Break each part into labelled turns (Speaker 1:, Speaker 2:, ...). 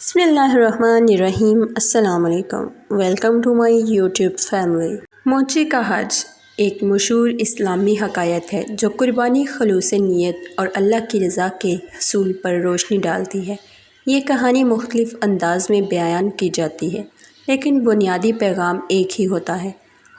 Speaker 1: بسم اللہ الرحمن الرحیم۔ السلام علیکم، welcome to my YouTube family. موچی کا حج ایک مشہور اسلامی حکایت ہے جو قربانی، خلوص نیت اور اللہ کی رضا کے حصول پر روشنی ڈالتی ہے۔ یہ کہانی مختلف انداز میں بیان کی جاتی ہے، لیکن بنیادی پیغام ایک ہی ہوتا ہے۔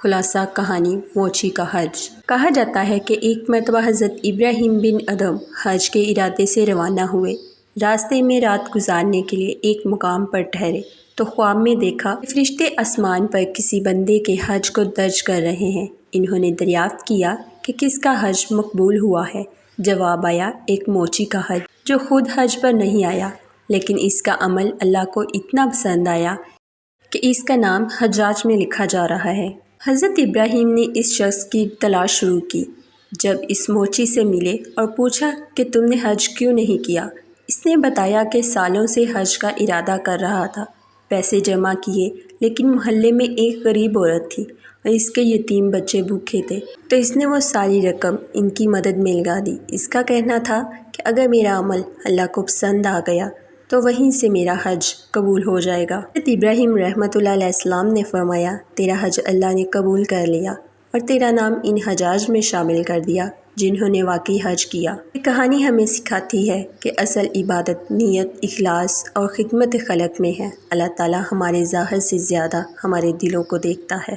Speaker 1: خلاصہ کہانی موچی کا حج۔ کہا جاتا ہے کہ ایک مرتبہ حضرت ابراہیم بن ادھم حج کے ارادے سے روانہ ہوئے۔ راستے میں رات گزارنے کے لیے ایک مقام پر ٹھہرے تو خواب میں دیکھا کہ فرشتے آسمان پر کسی بندے کے حج کو درج کر رہے ہیں۔ انہوں نے دریافت کیا کہ کس کا حج مقبول ہوا ہے۔ جواب آیا، ایک موچی کا حج، جو خود حج پر نہیں آیا، لیکن اس کا عمل اللہ کو اتنا پسند آیا کہ اس کا نام حجاج میں لکھا جا رہا ہے۔ حضرت ابراہیم نے اس شخص کی تلاش شروع کی۔ جب اس موچی سے ملے اور پوچھا کہ تم نے حج کیوں نہیں کیا، اس نے بتایا کہ سالوں سے حج کا ارادہ کر رہا تھا، پیسے جمع کیے، لیکن محلے میں ایک غریب عورت تھی اور اس کے یتیم بچے بھوکے تھے، تو اس نے وہ ساری رقم ان کی مدد میں لگا دی۔ اس کا کہنا تھا کہ اگر میرا عمل اللہ کو پسند آ گیا تو وہیں سے میرا حج قبول ہو جائے گا۔ حضرت ابراہیم رحمۃ اللہ علیہ السلام نے فرمایا، تیرا حج اللہ نے قبول کر لیا اور تیرا نام ان حجاج میں شامل کر دیا جنہوں نے واقعی حج کیا۔ یہ کہانی ہمیں سکھاتی ہے کہ اصل عبادت نیت، اخلاص اور خدمت خلق میں ہے۔ اللہ تعالیٰ ہمارے ظاہر سے زیادہ ہمارے دلوں کو دیکھتا ہے۔